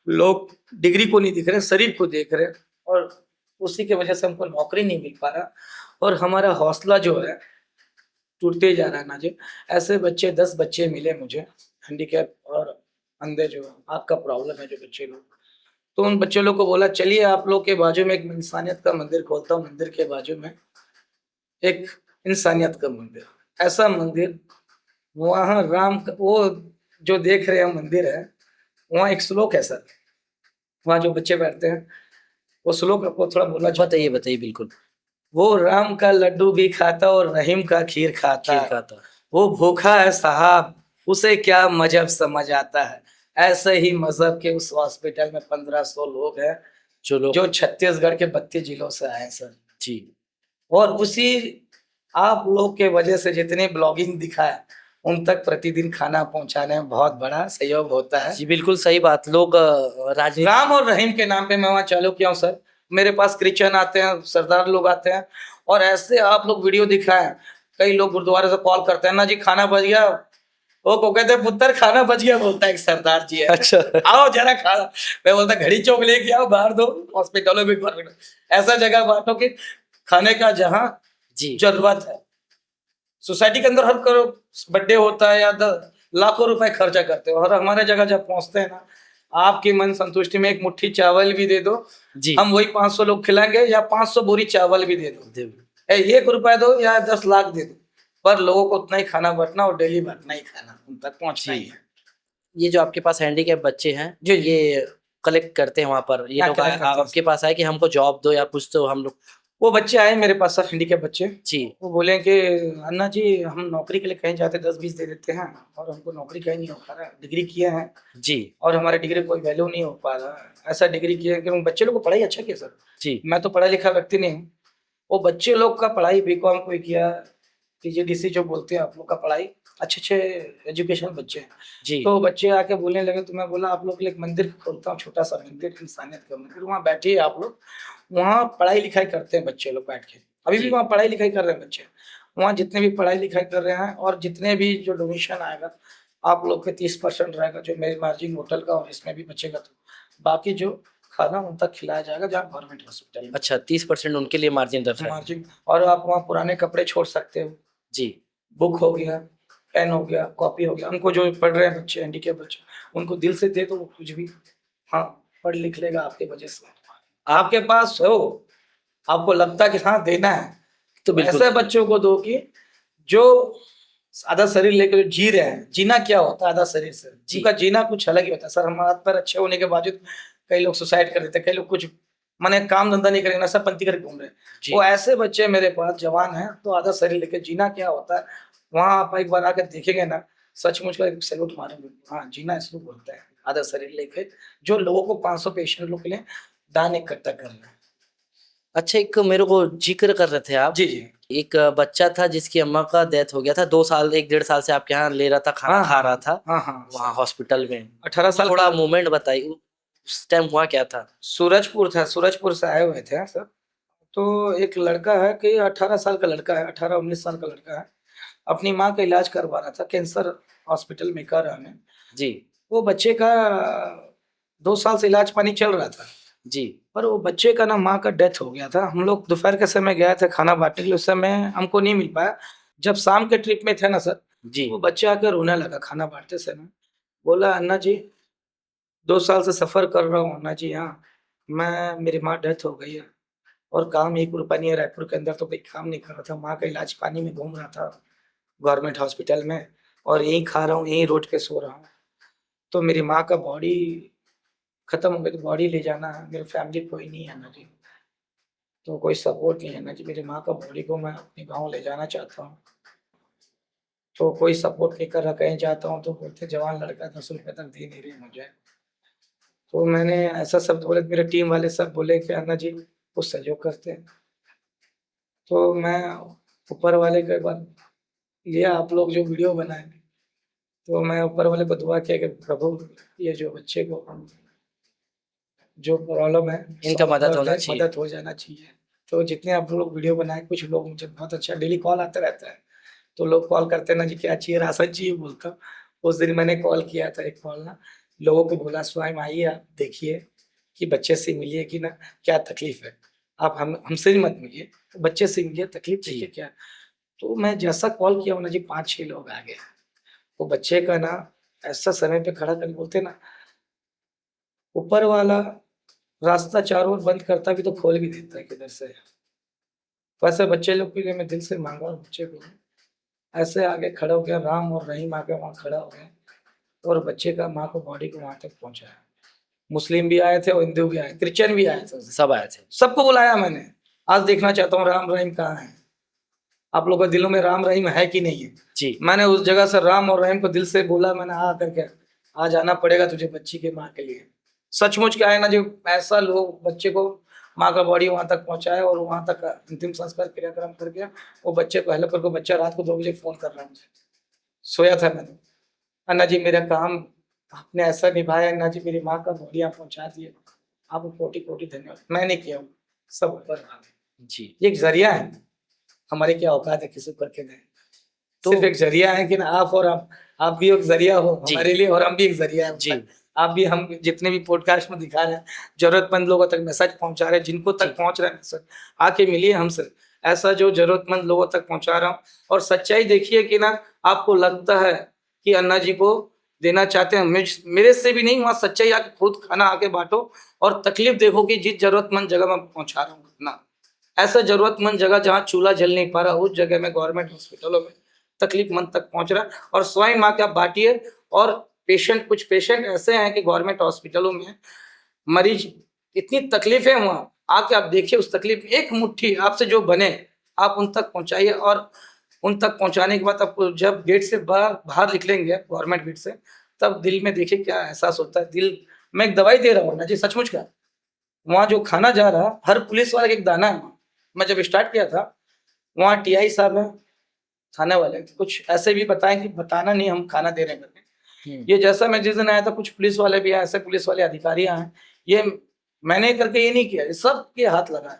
लोग डिग्री को नहीं देख रहे, शरीर को देख रहे हैं और उसी की वजह से हमको नौकरी नहीं मिल पा रहा और हमारा हौसला जो है टूटते जा रहा है ना जी। ऐसे बच्चे 10 बच्चे मिले मुझे, हैंडीकैप और अंधे जो आँख का प्रॉब्लम है जो बच्चे लोग। तो उन बच्चे लोग को बोला चलिए आप लोग के बाजू में एक इंसानियत का मंदिर खोलता हूँ, मंदिर के बाजू में एक इंसानियत का मंदिर। ऐसा मंदिर वहाँ राम क वो जो देख रहे हैं मंदिर है, वहाँ एक श्लोक है सर, वहाँ जो बच्चे बैठते हैं, वो श्लोक आपको थोड़ा बोलना चाहता बताइए, हूँ। बताइए बिल्कुल। वो राम का लड्डू भी खाता और रहीम का खीर खाता खीर है। खाता। वो भूखा है साहब, उसे क्या मज़हब समझ आता है। ऐसे ही मज़हब के उस हॉस्पिटल में 1500 लोग हैं, जो लोग जो छत्तीसगढ़ के 32 जिलों से आए हैं सर। जी, और उसी आप लोग के वजह से जितने ब्लॉगिंग दिखा है, उन तक प्रतिदिन खाना पहुँचाने में बहुत बड़ा सहयोग होता है। जी, बिल्कुल सही बात। लोग राजनीति राम और रहीम के नाम पे मैं वहाँ चालू किया हूँ सर। मेरे पास क्रिश्चियन आते हैं, सरदार लोग आते हैं और ऐसे आप लोग वीडियो दिखाएँ, कई लोग गुरुद्वारे से कॉल करते हैं, "अन्ना जी खाना बच गया।" वो को कहते हैं, "पुत्र खाना बच गया," बोलता है एक सरदार जी है। अच्छा। "आओ ज़रा खाना।" मैं बोलता घड़ी चौक लेके आओ, बाँट दो हॉस्पिटलों में गवर्नमेंट ऐसा जगह बाँटो कि खाने का जहाँ जी, ज़रूरत है। सोसाइटी के अंदर हर करो बर्थडे होता है या लाखों रुपए खर्चा करते हो और हमारे जगह जब पहुंचते हैं ना, आपकी मन संतुष्टि में एक मुट्ठी चावल भी दे दो, जी, हम वही 500 लोग खिलाएंगे या 500 बोरी चावल भी दे दो, दे 1 रुपया दो या 10 लाख दे दो, पर लोगों को उतना ही खाना बांटना और डेली बांटना ही खाना उन तक पहुंचना ही जी। है। ये जो आपके पास हैंडीकैप बच्चे हैं, जी, जी। ये कलेक्ट करते हैं वहाँ पर। ये यहाँ लोग कलेक्ट करते हैं आपके सर। पास आए कि हमको जॉब दो या कुछ तो हम लोग वो बच्चे आए मेरे पास सर, हैंडीकैप बच्चे। जी, वो बोले कि अन्ना जी हम नौकरी के लिए कहीं जाते 10-20 दे देते हैं और हमको नौकरी कहीं नहीं हो पा रहा है। डिग्री किए हैं जी, और हमारे डिग्री कोई वैल्यू नहीं हो पा रहा है। ऐसा डिग्री किया कि बच्चे लोग को पढ़ाई अच्छा किया सर। जी, मैं तो पढ़ा लिखा व्यक्ति नहीं हूँ। वो बच्चे लोग का पढ़ाई बीकॉम कोई किया, पीजीडीसी जो बोलते हैं आप लोग का पढ़ाई, अच्छे-अच्छे एजुकेशन बच्चे हैं। जी, तो बच्चे आके बोलने लगे तो मैं बोला आप लोग के लिए एक मंदिर खोलता हूँ, छोटा-सा मंदिर, इंसानियत का मंदिर। वहाँ बैठिए आप लोग, वहाँ पढ़ाई-लिखाई करते हैं बच्चे लोग बैठ के। अभी भी जी, वहाँ पढ़ाई-लिखाई कर रहे हैं बच्चे। वहाँ जितने भी पढ़ाई-लिखाई कर रहे हैं और जितने भी जो डोनेशन आएगा, आप लोग पे 30% रहेगा जो मेरी मार्जिन होटल का और इसमें भी बचेगा तो। बाकी जो खाना उन तक खिलाया जाएगा जहाँ गवर्नमेंट हॉस्पिटल में। अच्छा 30% उनके लिए मार्जिन रखा है। मार्जिन और आप वहाँ पुराने कपड़े छोड़ सकते हो। जी, बुक हो गया, पेन हो गया, कॉपी हो गया, उनको जो पढ़ रहे हैं बच्चे, हैंडीकैप बच्चे, उनको दिल से दे दो वो कुछ भी, हाँ, पढ़ लिख लेगा आपकी वजह से। आपके पास हो, आपको लगता है कि हाँ, देना है, तो तो बिल्कुल ऐसे बच्चों को दो कि जो आधा शरीर लेके जी रहे हैं, जीना क्या होता है आधा शरीर से? जी, उनका जीना कुछ अलग ही होता है। सर हम हाथ-पैर अच्छे होने के बावजूद कई लोग सुसाइड कर देते हैं, कई लोग कुछ माने काम-धंधा नहीं करेंगे, नशा-पत्ती करके घूम रहे हैं। जी, वो ऐसे बच्चे मेरे पास जवान हैं, तो आधा शरीर लेके जीना क्या होता है, वहाँ आप एक बार आके देखेंगे ना, सचमुच का एक सैल्यूट मारेंगे। हाँ, जीना इसको बोलते हैं, आधा शरीर लेके, जो लोगों को 500 पेशेंट लोग के लिए दान इकट्ठा करना है। अच्छा एक मेरे को ज़िक्र कर रहे थे आप, जी, जी। एक बच्चा था जिसकी अम्मा का डेथ हो गया था 2 साल 1 डेढ़ साल से आपके यहाँ ले रहा था, खाना हाँ, खा रहा हाँ। था, हाँ, हाँ, वहाँ सर। हॉस्पिटल में। 18 वो साल थोड़ा का मोमेंट बताइए, उस टाइम हुआ क्या था? सूरजपुर था, सूरजपुर से आए हुए थे सर। तो एक लड़का है कि 18 साल का लड़का है, 18-19 साल का लड़का है। अपनी माँ का इलाज करवा रहा था, कैंसर हॉस्पिटल में कर रहा है। जी, वो बच्चे का 2 साल से इलाज पानी चल रहा था, जी, पर वो बच्चे का ना माँ का डेथ हो गया था। हम लोग दोपहर के समय गए थे खाना बाँटने के लिए, उस समय हमको नहीं मिल पाया। जब शाम के ट्रिप में थे ना सर, जी, वो बच्चा आकर रोने लगा खाना बाँटते समय। बोला, "अन्ना जी, 2 साल से सफ़र कर रहा हूँ अन्ना जी यहाँ। मेरी माँ डेथ हो गई है और काम 1 रुपया नहीं है, रायपुर के अंदर तो कोई काम नहीं कर रहा था। माँ का इलाज पानी में घूम रहा था गवर्नमेंट हॉस्पिटल में और यहीं खा रहा हूँ, यहीं रोड पे सो रहा हूँ। तो मेरी माँ का बॉडी खत्म हो गई तो बॉडी ले जाना है, मेरी फैमिली कोई नहीं है अन्ना जी। तो कोई सपोर्ट नहीं है अन्ना जी, मेरी माँ का बॉडी को मैं अपने गाँव ले जाना चाहता हूँ। तो कोई सपोर्ट नहीं कर रहा, कहीं जाता हूँ तो बोलते जवान लड़का 10 रुपए तक दे नहीं रहे मुझे। तो मैंने ऐसा शब्द बोले, मेरे टीम वाले सब बोले कि अन्ना जी कुछ सहयोग करते हैं। तो मैं ऊपर वाले के बाद लिया आप लोग जो वीडियो बनाए, तो मैं ऊपर वाले को दुआ किया कि प्रभु ये जो बच्चे को जो प्रॉब्लम है इनका सॉल्व मदद कर होना दे, चाहिए। मदद हो जाना चाहिए। तो जितने आप लोग वीडियो बनाए, कुछ लोग मुझे बहुत अच्छा डेली कॉल आता रहता है। तो लोग कॉल करते हैं ना जी क्या चाहिए, राशन चाहिए बोलता हूँ। उस दिन मैंने कॉल किया था एक कॉल ना, लोगों को बोला स्वयं आइए आप देखिए कि बच्चे से मिलिए कि ना क्या तकलीफ है। आप हमसे ही मत मिलिए, बच्चे से मिलिए, तकलीफ जी, देखिए क्या है। तो मैं जैसा कॉल किया ना जी 5-6 लोग आ गए। वो बच्चे का ना ऐसा समय पे खड़ा करके बोलते ना, ऊपर वाला रास्ता चारों ओर बंद करता भी तो खोल भी देता है किधर से। वैसे बच्चे लोग के लिए मैं दिल से माँगा हूँ बच्चे को, ऐसे आगे खड़ा हो गया, राम और रहीम आके वहाँ खड़ा हो गए और बच्चे का माँ को बॉडी को वहाँ तक पहुँचाया। मुस्लिम भी आए थे और हिंदू भी आए, क्रिश्चियन भी आए थे उस दिन। सब आए थे। सबको बुलाया मैंने। आज देखना चाहता हूँ राम रहीम कहाँ है? आप लोगों के दिलों में राम रहीम है कि नहीं है? जी, मैंने उस जगह से राम और रहीम को दिल से बोला, मैंने आ करके आज आना पड़ेगा तुझे बच्ची की माँ के लिए। सचमुच क्या है ना, जो ऐसा लोग बच्चे को माँ का बॉडी वहाँ तक पहुँचाया और वहाँ तक अंतिम संस्कार क्रियाक्रम करके वो बच्चे को हेल्प करके बच्चा रात को 2 बजे फ़ोन कर रहा है मुझे। सोया था मैंने। अन्ना जी मेरा काम आपने ऐसा निभाया, अन्ना जी मेरी माँ का बॉडी आप पहुँचा दिए। आपको कोटि-कोटि धन्यवाद। मैं नहीं किया हूँ, सब ऊपर वाले। जी। ये एक ज़रिया है, हमारी क्या औकात है किसी को करके दें। तो सिर्फ़ एक ज़रिया है कि ना आप और आप भी एक ज़रिया हो जी, हमारे लिए और हम भी एक ज़रिया हैं जी, ऊपर। आप भी हम जितने भी पॉडकास्ट में दिखा रहे हैं, ज़रूरतमंद लोगों तक मैसेज पहुँचा रहे हैं, जिनको जी, तक पहुँच रहा है मैसेज, आके मिलिए हमसे। ऐसा जो ज़रूरतमंद लोगों तक पहुँचा रहा हूँ और सच्चाई देखिए कि ना आपको लगता है कि अन्ना जी को देना चाहते हैं। मेरे से भी नहीं, वहाँ सच्चाई आके खुद खाना आके बाँटो और तकलीफ़ देखो कि जिस ज़रूरतमंद जगह मैं पहुँचा रहा हूँ खाना। ऐसा ज़रूरतमंद जगह जहाँ चूल्हा जल नहीं पा रहा, उस जगह में गवर्नमेंट हॉस्पिटलों में तकलीफ़मंद तक पहुँच रहा है और स्वयं आके आप बाँटिए। और कुछ पेशेंट ऐसे हैं कि गवर्नमेंट हॉस्पिटलों में मरीज़ इतनी तकलीफ़ है वहाँ, आके आप देखिए उस तकलीफ़ एक मुट्ठी आपसे जो बने, आप उन तक पहुँचाइए और उन तक पहुँचाने के बाद आपको जब गेट से बाहर बाहर निकलेंगे गवर्नमेंट गेट से, तब दिल में देखिए क्या एहसास होता है। दिल मैं एक दवाई दे रहा हूँ ना जी, सचमुच का। वहाँ जो खाना जा रहा है, हर पुलिस वाले का एक दाना है वहाँ। मैं जब स्टार्ट किया था, वहाँ टीआई साहब हैं, थाने वाले, कुछ ऐसे भी बताएँ कि बताना नहीं हम खाना दे रहे हैं करके। हुँ, ये जैसा मैं जिस दिन आया था, कुछ पुलिस वाले भी आए, ऐसे पुलिस वाले अधिकारी आए हैं। ये मैंने करके ये नहीं किया, ये सबके हाथ लगा है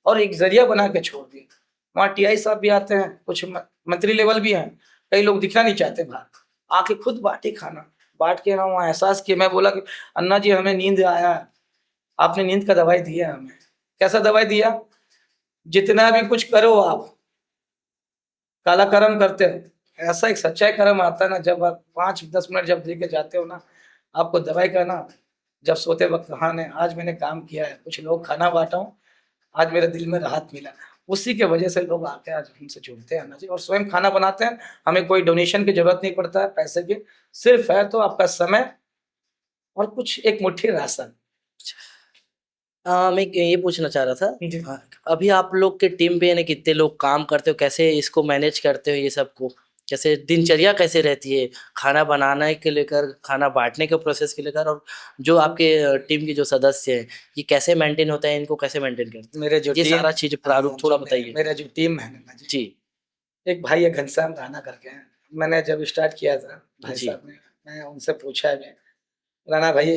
और एक ज़रिया बना के छोड़ दिया। वहाँ टीआई साहब भी आते हैं, कुछ मंत्री लेवल भी हैं, कई लोग दिखना नहीं चाहते बाहर, आके खुद बाँटे खाना। बाँट के ना वहाँ एहसास किया, मैं बोला कि अन्ना जी हमें नींद आया है, आपने नींद का दवाई दिया है हमें। कैसा दवाई दिया? जितना भी कुछ करो आप, काला कर्म करते हो। ऐसा एक सच्चाई कर्म आता है ना, जब आप 5-10 मिनट जब दे के जाते हो ना, आपको दवाई का ना जब सोते वक़्त हाँ, नहीं आज मैंने काम किया है, कुछ लोग खाना बाँटा हूँ, आज मेरे दिल में राहत मिला। उसी की वजह से लोग आके आज हमसे जुड़ते हैं ना जी और स्वयं खाना बनाते हैं। हमें कोई डोनेशन की ज़रूरत नहीं पड़ता है पैसे की, सिर्फ़ है तो आपका समय और कुछ एक मुट्ठी राशन। मैं ये पूछना चाह रहा था जी। अभी आप लोग के टीम पे यानी कितने लोग काम करते हो? कैसे इसको मैनेज करते हो ये सब को? कैसे दिनचर्या कैसे रहती है? खाना बनाने के लेकर, खाना बाँटने के प्रोसेस के लेकर और जो आपके टीम के जो सदस्य हैं, ये कैसे मेंटेन होता है, इनको कैसे मेंटेन करते हैं? मेरे जो ये टीम सारा चीज़ प्रारूप थोड़ा जो बताइए? मेरा जो टीम है ना जी, जी, एक भाई है घनश्याम राणा करके हैं। मैंने जब स्टार्ट किया था भाई जी, साहब ने, मैं उनसे पूछा भी, राणा भाई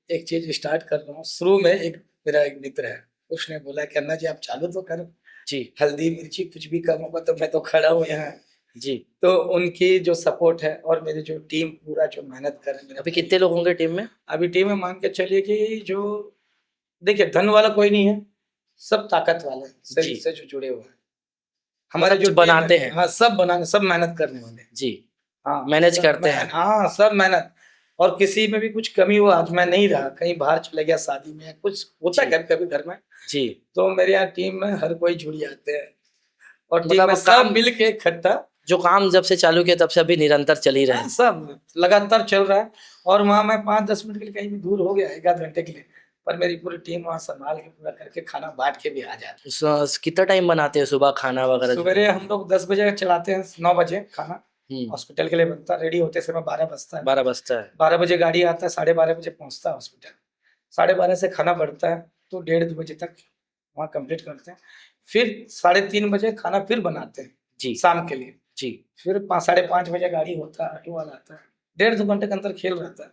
एक चीज़ स्टार्ट कर रहा हूँ। शुरू में एक मेरा एक मित्र है, उसने बोला कि अन्ना जी आप चालू तो करो, जी, हल्दी, मिर्ची कुछ भी कम होगा तो मैं तो खड़ा हूँ यहाँ। जी। तो उनकी जो सपोर्ट है और मेरी जो टीम पूरा जो मेहनत कर रहे हैं मेरा अभी भाई। कितने लोग होंगे टीम में? अभी टीम में मान के चलिए कि जो देखिए धन वाला कोई नहीं है, सब ताकत वाले हैं, शरीर जी, से जो जुड़े हुए हैं। हमारे मतलब जो जो टीम बनाते है, हैं। हाँ, सब बनाने, सब मेहनत करने वाले हैं। जी, हाँ, मैनेज सब करते हैं। हाँ, सब मेहनत। और किसी में भी कुछ कमी हुआ, आज मैं नहीं रहा, कहीं बाहर चले गया शादी में, कुछ होता है जी, कभी-कभी घर में, जी। तो मेरे यहाँ टीम में हर कोई जुड़ जाते हैं और टीम में मतलब सब काम मिल के इकट्ठा। जो काम जब से चालू किया तब से अभी निरंतर चल ही रहा हाँ, है। सब लगातार चल रहा है और वहाँ मैं 5-10 मिनट के लिए कहीं भी दूर हो गया, 1 आध घंटे के लिए, पर मेरी पूरी टीम वहाँ सँभाल के पूरा करके खाना बाँट के भी आ जाती कितना टाइम बनाते हैं सुबह खाना है। वगैरह जो है? सवेरे हम लोग 10 बजे चलाते हैं, 9 बजे खाना हुँ, हॉस्पिटल के लिए बनता है, रेडी होते समय 12 बजता है। 12 बजता है। 12 बजे गाड़ी आता है, साढ़े 12 बजे पहुँचता है हॉस्पिटल। साढ़े 12 से खाना बढ़ता है, तो डेढ़ 2 बजे तक वहाँ कंप्लीट करते हैं। फिर साढ़े 3 बजे खाना फिर बनाते हैं, जी, शाम के लिए। जी। फिर 5 साढ़े 5 बजे गाड़ी होता है, ऑटो वाला आता है। डेढ़ 2 घंटे के अंदर खेल रहता है।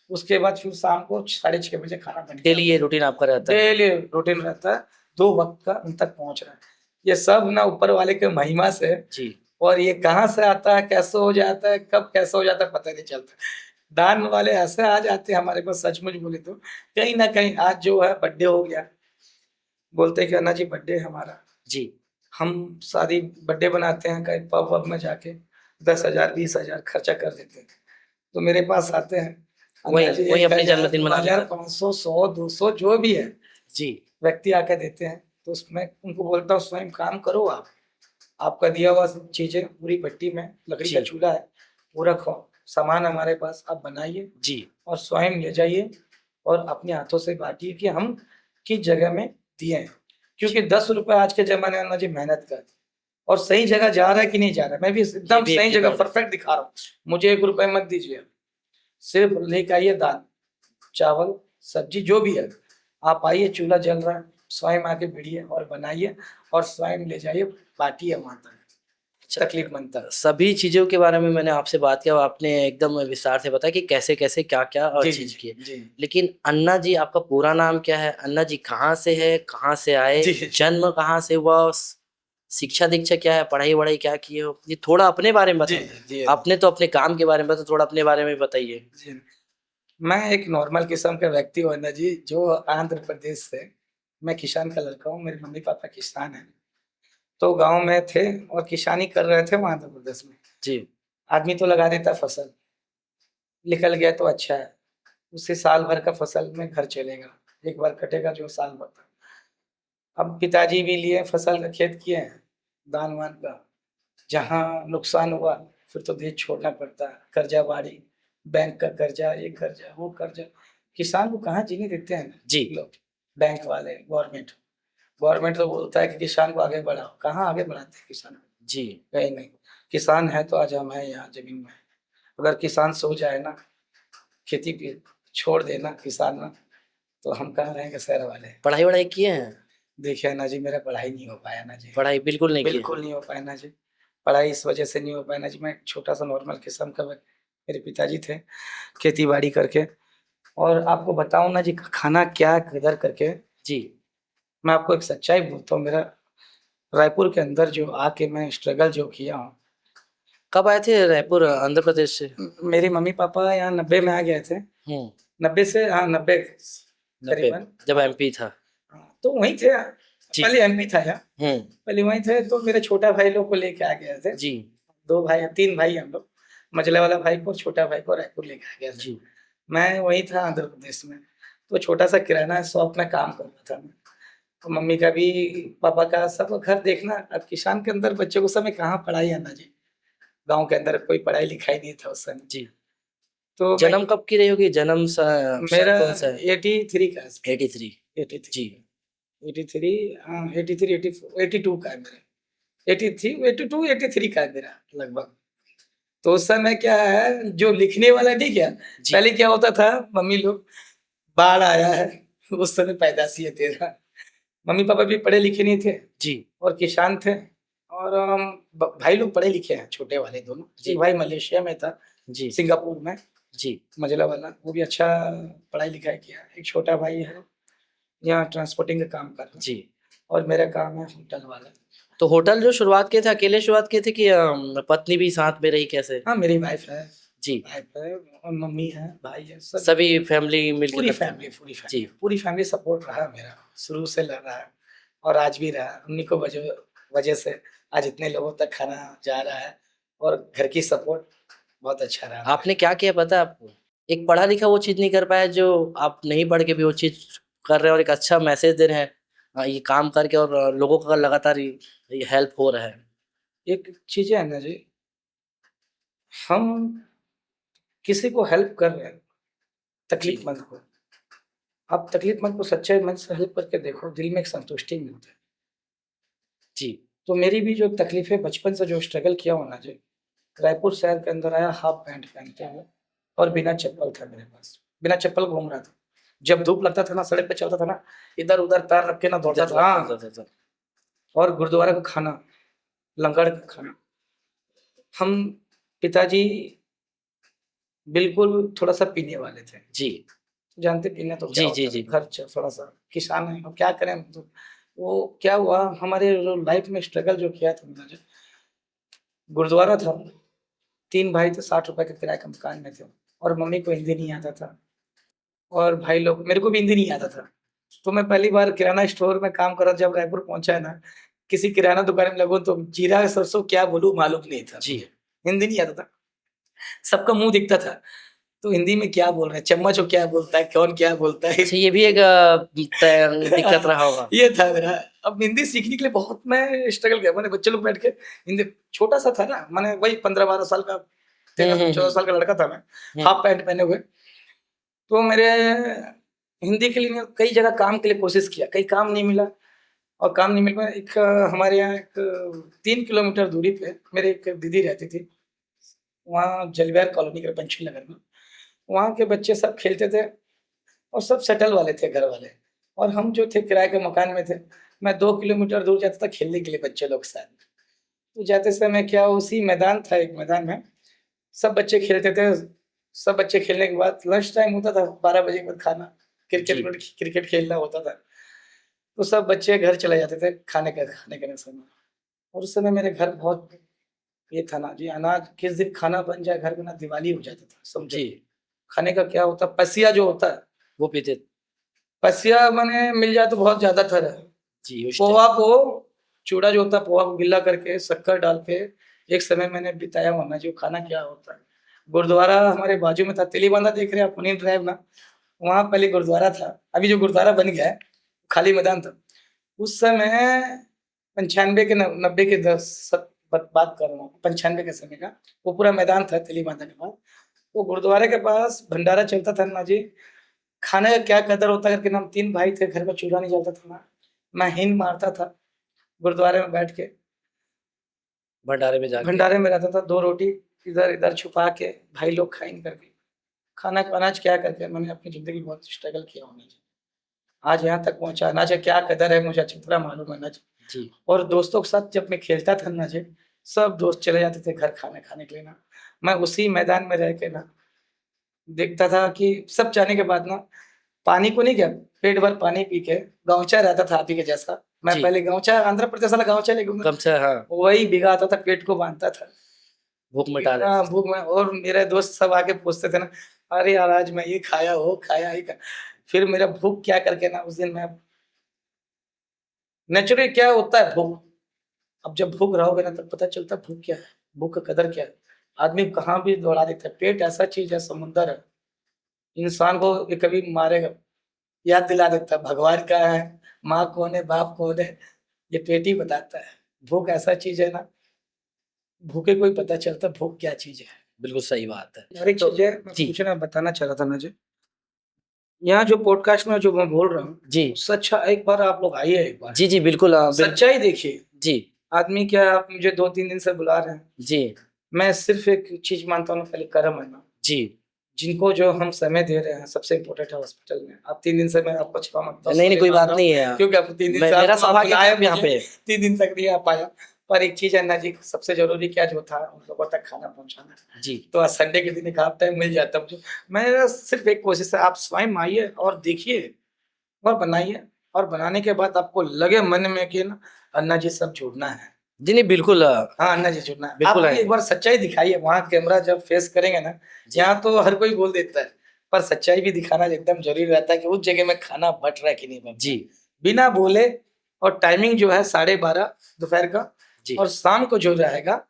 उसके बाद फिर शाम को साढ़े 6 बजे खाना बन डेली जाता ये है। रूटीन आपका रहता है। डेली रूटीन रहता है, 2 वक़्त का उन तक पहुँच रहा है। ये सब ना ऊपर वाले के महिमा से है जी, और ये कहाँ से आता है, कैसे हो जाता है, कब कैसे हो जाता है पता नहीं चलता। दान वाले ऐसे आ जाते हैं हमारे पास, सचमुच बोले तो, कहीं न कहीं आज जो है बर्थडे हो गया, बोलते हैं कि अन्ना जी बर्थडे है हमारा। जी। हम शादी बर्थडे बनाते हैं, कहीं पब-वब में जाके 10,000 20,000 खर्चा कर देते हैं। तो मेरे पास आते हैं, अन्ना जी वही अपनी 1,000 जन्मदिन मना लेते 2,000 हैं। 500 100 200 जो भी है, जी, व्यक्ति आके देते हैं। तो उसमें उनको बोलता हूँ स्वयं काम करो आप। आपका दिया हुआ सब चीज़ें पूरी भट्टी में, लकड़ी का जी, चूल्हा है, पूरा सामान हमारे पास, आप बनाइए जी, और स्वयं ले जाइए और अपने हाथों से बाँटिए कि हम किस जगह में दिए हैं। क्योंकि ₹10 आज के ज़माने में अन्ना जी मेहनत का है और सही जगह जा रहा है कि नहीं जा रहा है। मैं भी ये एकदम भी एक सही जगह डिपेंड परफेक्ट दिखा रहा हूँ। मुझे ₹1 मत दीजिए आप, सिर्फ़ लेके आइए दाल, चावल, सब्ज़ी जो भी है। आप आइए, चूल्हा जल रहा है, स्वयं आके भिड़िए और बनाइए और स्वयं ले जाइए, बाँटिए वहाँ तक। अच्छा, तकलीफ बनता है। सभी चीज़ों के बारे में मैंने आपसे बात किया और आपने एकदम विस्तार से बताया कि कैसे-कैसे, क्या-क्या जी, जी, चीज़ की है। जी। जी। लेकिन अन्ना जी आपका पूरा नाम क्या है? अन्ना जी कहाँ से है? कहाँ से आए? जी, जी। जन्म कहाँ से हुआ? शिक्षा-दीक्षा क्या है? पढ़ाई-वढ़ाई क्या किए हो? ये थोड़ा अपने बारे में जी, बताएँ। जी, आपने तो अपने काम के बारे में बताया, थोड़ा अपने बारे में बताइए। जी। मैं एक नॉर्मल किस्म का व्यक्ति हूँ अन्ना जी, जो आंध्र प्रदेश से, मैं किसान का लड़का हूँ, मेरे मम्मी-पापा किसान हैं। तो गाँव में थे और किसानी कर रहे थे वहाँ आंध्र प्रदेश में। जी, आदमी तो लगा देता फसल, निकल गया तो अच्छा है, उससे साल भर का फसल में घर चलेगा, एक बार कटेगा जो साल भर का। अब पिताजी भी लिए फसल का खेत किए हैं, धान-वान का, जहाँ नुकसान हुआ, फिर तो देश छोड़ना पड़ता है, कर्जा-बाड़ी, बैंक का कर्जा, ये कर्जा, वो कर्जा, किसान को कहाँ जीने देते हैं जी, लोग, बैंक वाले, गवर्नमेंट। गवर्नमेंट तो बोलता है कि किसान को आगे बढ़ाओ, कहाँ आगे बढ़ाते हैं किसान को? जी। कहीं नहीं। किसान है तो आज हम हैं यहाँ ज़मीन में। अगर किसान सो जाए ना, खेती पे छोड़ दे ना किसान ना, तो हम कहाँ रहेंगे शहर वाले। पढ़ाई-वढ़ाई किए हैं? देखिए ना जी, मेरा पढ़ाई नहीं हो पाया ना जी, पढ़ाई बिल्कुल नहीं किए? बिल्कुल नहीं हो पाया ना जी। पढ़ाई इस वजह से नहीं हो पाया ना जी, मैं एक छोटा-सा नॉर्मल किस्म का मेरे पिताजी थे, खेती-बाड़ी करके। और आपको बताऊँ ना जी, खाना क्या किधर करके, जी। मैं आपको एक सच्चाई बोलता हूँ, मेरा रायपुर के अंदर जो आके मैं स्ट्रगल जो किया हूँ, कब आए थे रायपुर आंध्र प्रदेश से? मेरे मम्मी-पापा यहाँ 90 में आ गए थे। हुँ, 90 से, हाँ, 90 90 करीबन। जब हाँ, एमपी था। हाँ, तो वहीं थे, जी। पहले एमपी था यहाँ, हुँ, पहले वहीं थे, तो मेरे छोटा भाई लोग को लेके आ गए थे। जी, 2 भाई 3 भाई हम लोग, मझले वाला भाई को, छोटा भाई को रायपुर लेके आ गए थे। जी, मैं वहीं था आंध्र प्रदेश में, तो छोटा-सा किराना शॉप में काम करता था मैं। तो मम्मी का भी, पापा का, सबका घर देखना। अब किसान के अंदर बच्चे को उस समय कहाँ पढ़ाई है ना जी, गाँव के अंदर कोई पढ़ाई-लिखाई नहीं था उस समय। जी। तो मैं, जन्म कब की रही होगी? जन्म स सन मेरा कौन-सा है? 83 का है, 83 83, जी, 83, हाँ, 83, 84, 82 का है मेरा। 83, 82, 83 का है मेरा लगभग। तो उस समय क्या है, जो लिखने वाला नहीं क्या, जी, पहले क्या होता था, मम्मी लोग, बाढ़ आया है, उस समय पैदाशी है तेरा। मम्मी-पापा भी पढ़े-लिखे नहीं थे जी, और किसान थे और हम भाई लोग पढ़े लिखे हैं, छोटे वाले दोनों। जी, एक भाई मलेशिया में था, जी, सिंगापुर में, जी, मझला वाला, वो भी अच्छा पढ़ाई-लिखाई किया। एक छोटा भाई है, यहाँ ट्रांसपोर्टिंग का काम कर रहा है जी। और मेरा काम है होटल वाला। तो होटल जो शुरुआत किए थे, अकेले शुरुआत किए थे कि पत्नी भी साथ में रही कैसे? हाँ, मेरी जी, वाइफ़ है और मम्मी है, भाई है, सब सभी फैमिली मिलके पूरी करते हैं। फैमिली, पूरी जी, फैमिली, पूरी फैमिली सपोर्ट रहा मेरा, शुरू से रहा है और आज भी रहा है। उन्हीं को वजह वजह से आज इतने लोगों तक खाना जा रहा है और घर की सपोर्ट बहुत अच्छा रहा है। आपने क्या किया पता है आपको? एक पढ़ा लिखा वो चीज़ नहीं कर पाया जो आप नहीं पढ़ के भी वो चीज़ कर रहे हैं और एक अच्छा मैसेज दे रहे हैं। ये काम करके और लोगों का लगातार ये हेल्प हो रहा है। एक चीज़ें है ना जी, हम किसी को हेल्प कर रहे हैं, जी, तकलीफ़मंद को। आप तकलीफ़मंद को सच्चे मन से हेल्प करके देखो, दिल में एक संतुष्टि मिलता है। जी, तो मेरी भी जो तकलीफ़ें बचपन से जो स्ट्रगल किया हूँ ना जी, रायपुर शहर के अंदर आया हाफ पैंट पहनते हुए और बिना चप्पल था मेरे पास। बिना चप्पल घूम रहा था। जब धूप लगता था ना, सड़क पे चलता था ना, इधर-उधर पैर रख के ना दौड़ता इधर था। हाँ, उधर और गुरुद्वारा का खाना, लंगर का खाना। हम पिताजी बिल्कुल थोड़ा-सा पीने वाले थे। जी, जानते पीना तो क्या जी, जी, होता जी, है, घर च थोड़ा-सा किसान है, अब क्या करें हम तो। वो क्या हुआ हमारे जो लाइफ़ में स्ट्रगल जो किया था मैंने, गुरुद्वारा था, 3 भाई थे, ₹60 के किराए का मकान में थे और मम्मी को हिंदी नहीं आता था और भाई लोग मेरे को भी हिंदी नहीं आता था। तो मैं पहली बार किराना स्टोर में काम कर रहा जब रायपुर पहुँचा है ना, किसी किराना दुकान में लगूँ तो जीरा सरसों क्या बोलूँ मालूम नहीं था जी। मुझे, हिंदी नहीं आता था। सबका मुँह दिखता था, तो हिंदी में क्या बोल रहे हैं, चम्मच को क्या बोलता है, कौन क्या बोलता है? अच्छा ये भी एक दिक्कत रहा होगा। ये था मेरा। अब हिंदी सीखने के लिए बहुत मैं स्ट्रगल किया। मैंने बच्चे लोग बैठ के हिंदी छोटा-सा था ना, मैंने वही 15-12 साल का, हुँ, 13-14 साल का लड़का था मैं, हुँ। हाफ पैंट पहने हुए। तो मेरे हिंदी के लिए मैं कई जगह काम के लिए कोशिश किया, कहीं काम नहीं मिला और काम नहीं मिल पाया। एक हमारे यहाँ एक 3 किलोमीटर दूरी पे मेरी एक दीदी रहती थी, वहाँ जलविहार कॉलोनी के पंचशील नगर में। वहाँ के बच्चे सब खेलते थे और सब सेटल वाले थे घर वाले और हम जो थे किराए के मकान में थे। मैं 2 किलोमीटर दूर जाता था खेलने के लिए बच्चे लोग के साथ। तो जाते समय क्या उसी मैदान था, एक मैदान में सब बच्चे खेलते थे। सब बच्चे खेलने के बाद लंच टाइम होता था, 12 बजे के बाद खाना, जी, क्रिकेट खेलना होता था। तो सब बच्चे घर चले जाते थे खाने के समय और उस समय मेरे घर बहुत ये था ना जी, अनाज किस दिन खाना बन जाए घर में ना दिवाली हो जाता था समझो। जी, खाने का क्या होता है, पसिया जो होता है, वो पीते पसिया माने मिल जाए तो बहुत ज़्यादा था। जी, उस टाइम पोहा को चूड़ा जो होता है पोहा को गीला करके शक्कर डाल के एक समय मैंने बिताया वहाँ जो खाना क्या होता है। गुरुद्वारा हमारे बाजू में था, तेलीबांधा देख रहे हैं आप मुनीम ड्राइव ना, वहाँ पहले गुरुद्वारा था। अभी जो गुरुद्वारा बन गया है, खाली मैदान था। उस समय 95 के न 90 के दशक बात कर रहा हूँ, 95 के समय का, वो पूरा मैदान था तेलीबांधा के पास। वो गुरुद्वारे के पास भंडारा चलता था ना जी, खाने का क्या कदर होता करके ना हम 3 भाई थे, घर में चूल्हा नहीं जलता था ना, मैं हींग मारता था गुरुद्वारे में बैठ के, भंडारे में जाके। भंडारे में रहता था, 2 रोटी इधर-इधर छुपा के भाई लोग खाएँगे करके। खाना का अनाज क्या करके मैंने अपनी ज़िंदगी में बहुत स्ट्रगल किया हूँ जी। आज यहाँ तक पहुँचा, अनाज का क्या कदर है मुझे अच्छी तरह मालूम है ना जी। जी, और दोस्तों के साथ जब मैं खेलता था ना जी, सब दोस्त चले जाते थे घर खाना खाने के लिए ना, मैं उसी मैदान में रह के ना देखता था कि सब जाने के बाद ना पानी को नहीं क्या, पेट भर पानी पी के गौचा रहता था आप ही के जैसा। मैं जी, पहले गौचा आंध्र प्रदेश वाला गौचा ले घूमा, कम से हाँ, वही भिगाता था, पेट को बाँधता था। भूख कि मिटा देते थे। भूख में और मेरे दोस्त सब आके पूछते थे ना, "अरे यार आज मैं ये खाया, वो खाया, ये खा।" फिर मेरा भूख क्या करके ना उस दिन मैं नेचुरली क्या होता है भूख, अब जब भूख रहोगे ना तब पता चलता है भूख क्या है, भूख का कदर क्या है। आदमी कहाँ भी दौड़ा देता है, पेट ऐसा चीज़ है, समुंदर है, इंसान को ये कभी मारेगा, याद दिला देता है भगवान कहाँ है, माँ कौन है, बाप कौन है, ये पेट ही बताता है। भूख ऐसा चीज़ है ना, भूखे को ही पता चलता है भूख क्या चीज़ है। बिल्कुल सही बात है। और एक तो चीज़ है मैं जी, पूछना बताना चाह रहा था मुझे, यहाँ जो पॉडकास्ट में जो मैं बोल रहा हूँ, जी, उससे अच्छा एक बार आप लोग आइए एक बार, जी, जी, बिल्कुल सच्चाई देखिए। जी, आदमी क्या आप मुझे 2-3 दिन से बुला रहे हैं, जी, मैं सिर्फ़ एक चीज़ मानता हूँ पहले कर्म है ना, जी। जिनको जो हम समय दे रहे हैं सबसे इम्पोर्टेंट है हॉस्पिटल में। अब 3 दिन से मैं आपको क्षमा माँगता हूँ, नहीं, नहीं सॉरी कोई माँग बात रहा हूँ, नहीं है। क्योंकि आप 3 दिन मैं से मेरा आप सौभाग्य है बुलाए कि आप यहाँ मुझे, पे 3 दिन तक नहीं आ पाया। पर एक चीज़ है ना जी, सबसे ज़रूरी क्या जो था उन लोगों तक खाना पहुँचाना। जी, तो आज संडे के दिन एक हाफ टाइम मिल जाता मुझे। मेरा सिर्फ़ एक कोशिश है आप स्वयं आइए और देखिए और बनाइए और बनाने के बाद आपको लगे मन में कि ना अन्ना जी सब जुड़ना है। जी, नहीं बिल्कुल हाँ, अन्ना जी जुड़ना है। आप बिल्कुल भी एक आएँगे। बार सच्चाई दिखाइए, वहाँ कैमरा जब फेस करेंगे ना, जी, यहाँ तो हर कोई बोल देता है, पर सच्चाई भी दिखाना एकदम ज़रूरी रहता है कि उस जगह में खाना बँट रहा है कि नहीं बँट रहा जी, है। बिना बोले और टाइमिंग जो है 12:30 दोपहर का, जी, और शाम को जो रहेगा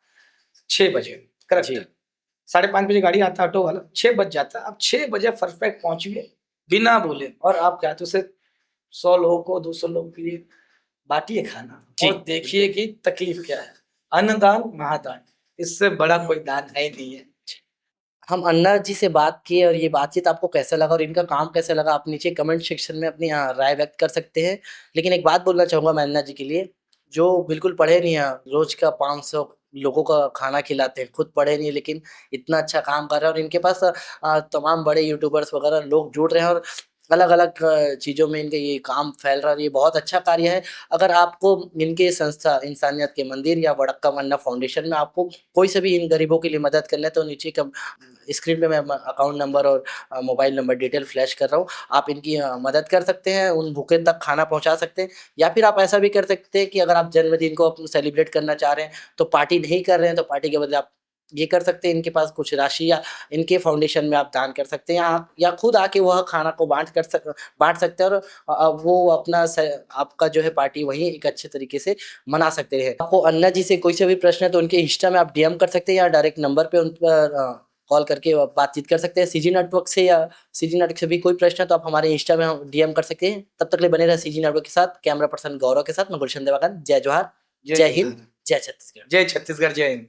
6 बजे जी, करेक्ट 5:30 बजे गाड़ी आता है ऑटो वाला 6 बज जाता है। आप 6 बजे परफेक्ट पहुँचिए बिना बोले और आप क्या तो उसे 100 लोगों को 200 लोगों के लिए बाँटिए खाना जी, और देखिए कि तकलीफ क्या है। अन्नदान महादान, इससे बड़ा कोई दान है ही नहीं है। हम अन्ना जी से बात किए और ये बातचीत आपको कैसा लगा और इनका काम कैसा लगा आप नीचे कमेंट सेक्शन में अपनी राय व्यक्त कर सकते हैं। लेकिन एक बात बोलना चाहूँगा मैं अन्ना जी के लिए, जो बिल्कुल पढ़े नहीं हैं, रोज़ का 500 लोगों का खाना खिलाते हैं, खुद पढ़े नहीं लेकिन इतना अच्छा काम कर रहे हैं और इनके पास तमाम बड़े यूट्यूबर्स वगैरह लोग जुड़ रहे हैं और अलग-अलग चीज़ों में इनका ये काम फैल रहा है और ये बहुत अच्छा कार्य है। अगर आपको इनके संस्था इंसानियत के मंदिर या वडक्कम अन्ना फाउंडेशन में आपको कोई से भी इन गरीबों के लिए मदद करना है तो नीचे स्क्रीन पे मैं अकाउंट नंबर और मोबाइल नंबर डिटेल फ्लैश कर रहा हूँ। आप इनकी मदद कर सकते हैं, उन भूखे तक खाना पहुँचा सकते हैं या फिर आप ऐसा भी कर सकते हैं कि अगर आप जन्मदिन को आप सेलिब्रेट करना चाह रहे हैं, तो पार्टी नहीं कर रहे हैं, तो पार्टी के बदले आप ये कर सकते हैं, इनके पास कुछ राशि या इनके फाउंडेशन में आप दान कर सकते हैं या खुद आके वह खाना को बाँट सकते हैं और वो अपना स आपका जो है पार्टी वहीं एक अच्छे तरीके से मना सकते हैं। आपको अन्ना जी से कोई से भी प्रश्न है तो उनके इंस्टा में आप डीएम कर सकते हैं या डायरेक्ट नंबर पे उन पर कॉल करके बातचीत कर सकते हैं। सीजी नेटवर्क से या सीजी नेटवर्क से भी कोई प्रश्न है तो आप हमारे इंस्टा में डीएम कर सकते हैं। तब तक के लिए बने रहे सीजी नेटवर्क के साथ, कैमरा पर्सन गौरव के साथ मैं गुलशन देवाकन। जय जोहार, जय जय हिंद, जोहार, जय छत्तीसगढ़। जय छत्तीसगढ़, जय हिंद।